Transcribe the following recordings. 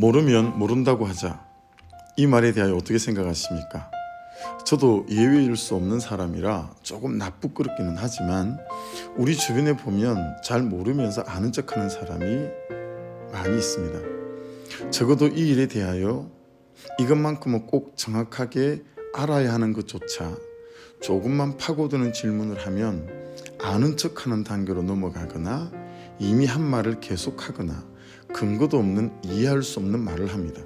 모르면 모른다고 하자. 이 말에 대하여 어떻게 생각하십니까? 저도 예외일 수 없는 사람이라 조금 나쁘끄럽기는 하지만 우리 주변에 보면 잘 모르면서 아는 척하는 사람이 많이 있습니다. 적어도 이 일에 대하여 이것만큼은 꼭 정확하게 알아야 하는 것조차 조금만 파고드는 질문을 하면 아는 척하는 단계로 넘어가거나 이미 한 말을 계속하거나 근거도 없는 이해할 수 없는 말을 합니다.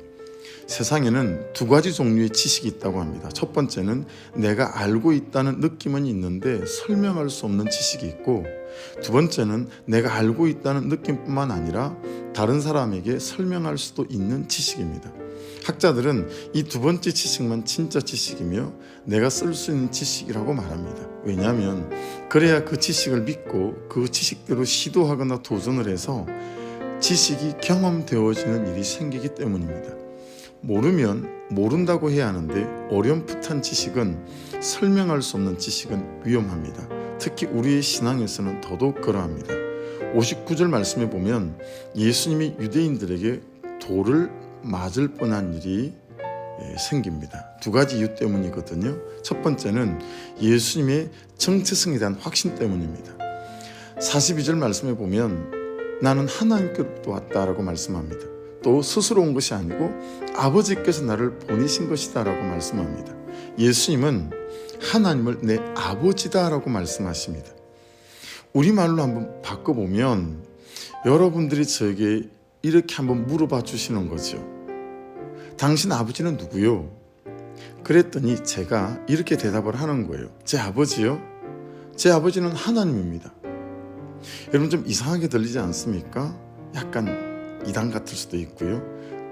세상에는 두 가지 종류의 지식이 있다고 합니다. 첫 번째는 내가 알고 있다는 느낌은 있는데 설명할 수 없는 지식이 있고, 두 번째는 내가 알고 있다는 느낌뿐만 아니라 다른 사람에게 설명할 수도 있는 지식입니다. 학자들은 이 두 번째 지식만 진짜 지식이며 내가 쓸 수 있는 지식이라고 말합니다. 왜냐하면 그래야 그 지식을 믿고 그 지식대로 시도하거나 도전을 해서 지식이 경험되어지는 일이 생기기 때문입니다. 모르면 모른다고 해야 하는데 어렴풋한 지식은, 설명할 수 없는 지식은 위험합니다. 특히 우리의 신앙에서는 더더욱 그러합니다. 59절 말씀에 보면 예수님이 유대인들에게 돌을 맞을 뻔한 일이 생깁니다. 두 가지 이유 때문이거든요. 첫 번째는 예수님의 정체성에 대한 확신 때문입니다. 42절 말씀에 보면 나는 하나님께로부터 왔다라고 말씀합니다. 또 스스로 온 것이 아니고 아버지께서 나를 보내신 것이다 라고 말씀합니다. 예수님은 하나님을 내 아버지다 라고 말씀하십니다. 우리말로 한번 바꿔보면 여러분들이 저에게 이렇게 한번 물어봐 주시는 거죠. 당신 아버지는 누구요? 그랬더니 제가 이렇게 대답을 하는 거예요. 제 아버지요? 제 아버지는 하나님입니다. 여러분 좀 이상하게 들리지 않습니까? 약간 이단 같을 수도 있고요.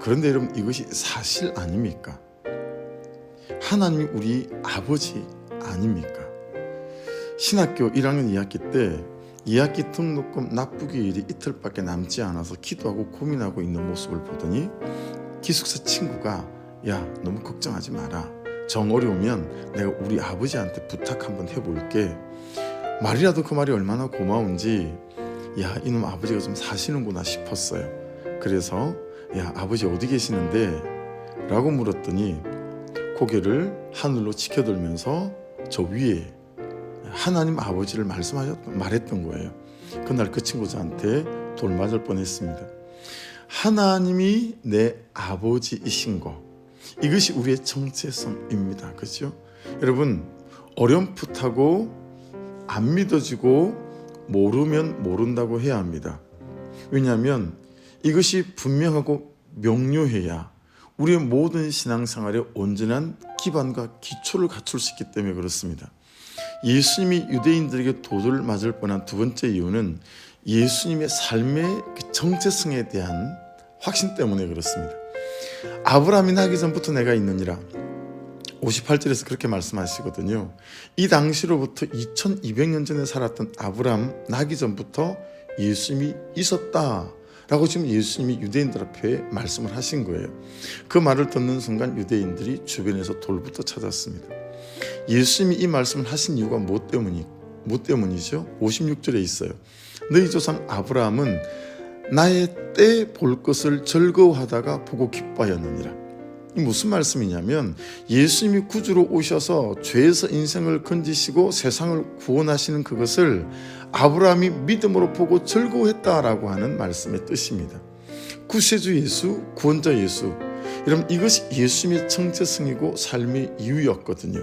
그런데 여러분 이것이 사실 아닙니까? 하나님이 우리 아버지 아닙니까? 신학교 1학년 2학기 때 2학기 등록금 납부기일이 이틀밖에 남지 않아서 기도하고 고민하고 있는 모습을 보더니 기숙사 친구가 야 너무 걱정하지 마라. 정 어려우면 내가 우리 아버지한테 부탁 한번 해볼게. 말이라도 그 말이 얼마나 고마운지 야 이놈 아버지가 좀 사시는구나 싶었어요. 그래서 야 아버지 어디 계시는데? 라고 물었더니 고개를 하늘로 치켜들면서 저 위에 하나님 아버지를 말했던 거예요. 그날 그 친구 저한테 돌 맞을 뻔했습니다. 하나님이 내 아버지이신 거, 이것이 우리의 정체성입니다. 그렇죠? 여러분 어렴풋하고 안 믿어지고 모르면 모른다고 해야 합니다. 왜냐하면 이것이 분명하고 명료해야 우리의 모든 신앙생활에 온전한 기반과 기초를 갖출 수 있기 때문에 그렇습니다. 예수님이 유대인들에게 돌을 맞을 뻔한 두 번째 이유는 예수님의 삶의 정체성에 대한 확신 때문에 그렇습니다. 아브라함이 나기 전부터 내가 있느니라 58절에서 그렇게 말씀하시거든요. 이 당시로부터 2200년 전에 살았던 아브라함 나기 전부터 예수님이 있었다 라고 지금 예수님이 유대인들 앞에 말씀을 하신 거예요. 그 말을 듣는 순간 유대인들이 주변에서 돌부터 찾았습니다. 예수님이 이 말씀을 하신 이유가 뭐 때문이죠? 56절에 있어요. 너희 조상 아브라함은 나의 때 볼 것을 즐거워하다가 보고 기뻐하였느니라. 이 무슨 말씀이냐면 예수님이 구주로 오셔서 죄에서 인생을 건지시고 세상을 구원하시는 그것을 아브라함이 믿음으로 보고 즐거워했다라고 하는 말씀의 뜻입니다. 구세주 예수, 구원자 예수, 여러분 이것이 예수님의 정체성이고 삶의 이유였거든요.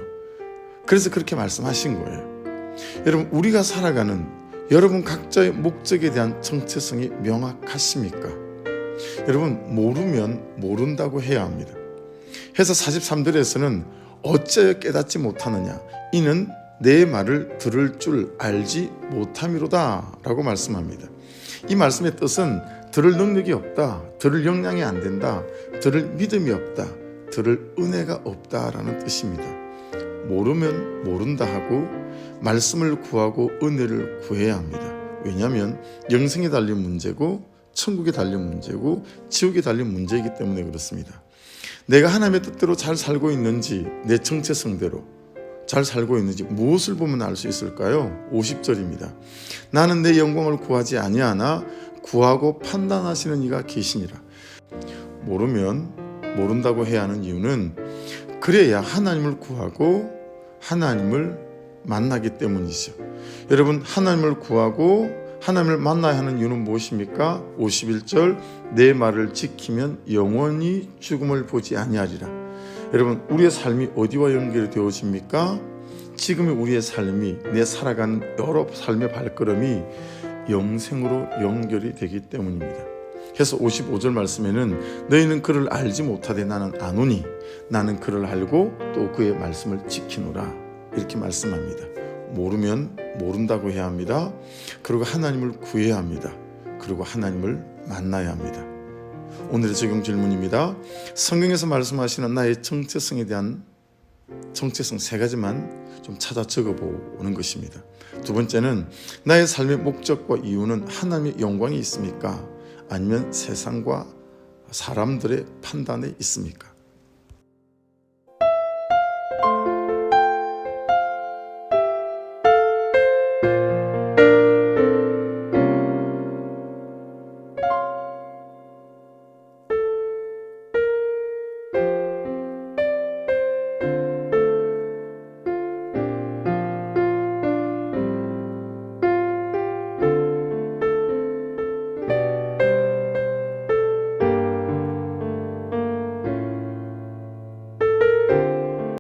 그래서 그렇게 말씀하신 거예요. 여러분 우리가 살아가는 여러분 각자의 목적에 대한 정체성이 명확하십니까? 여러분 모르면 모른다고 해야 합니다. 해서 43절에서는 어찌하여 깨닫지 못하느냐 이는 내 말을 들을 줄 알지 못함이로다 라고 말씀합니다. 이 말씀의 뜻은 들을 능력이 없다, 들을 역량이 안 된다, 들을 믿음이 없다, 들을 은혜가 없다라는 뜻입니다. 모르면 모른다 하고 말씀을 구하고 은혜를 구해야 합니다. 왜냐하면 영생에 달린 문제고 천국에 달린 문제고 지옥에 달린 문제이기 때문에 그렇습니다. 내가 하나님의 뜻대로 잘 살고 있는지, 내 정체성대로 잘 살고 있는지 무엇을 보면 알 수 있을까요? 50절입니다. 나는 내 영광을 구하지 아니하나 구하고 판단하시는 이가 계시니라. 모르면 모른다고 해야 하는 이유는 그래야 하나님을 구하고 하나님을 만나기 때문이죠. 여러분, 하나님을 구하고 하나님을 만나야 하는 이유는 무엇입니까? 51절 내 말을 지키면 영원히 죽음을 보지 아니하리라. 여러분, 우리의 삶이 어디와 연결이 되어집니까? 지금의 우리의 삶이, 내 살아가는 여러 삶의 발걸음이 영생으로 연결이 되기 때문입니다. 그래서 55절 말씀에는 너희는 그를 알지 못하되 나는 아노니 나는 그를 알고 또 그의 말씀을 지키노라, 이렇게 말씀합니다. 모르면 모른다고 해야 합니다. 그리고 하나님을 구해야 합니다. 그리고 하나님을 만나야 합니다. 오늘의 적용 질문입니다. 성경에서 말씀하시는 나의 정체성에 대한 정체성 3가지만 좀 찾아 적어보는 것입니다. 두 번째는 나의 삶의 목적과 이유는 하나님의 영광이 있습니까? 아니면 세상과 사람들의 판단에 있습니까?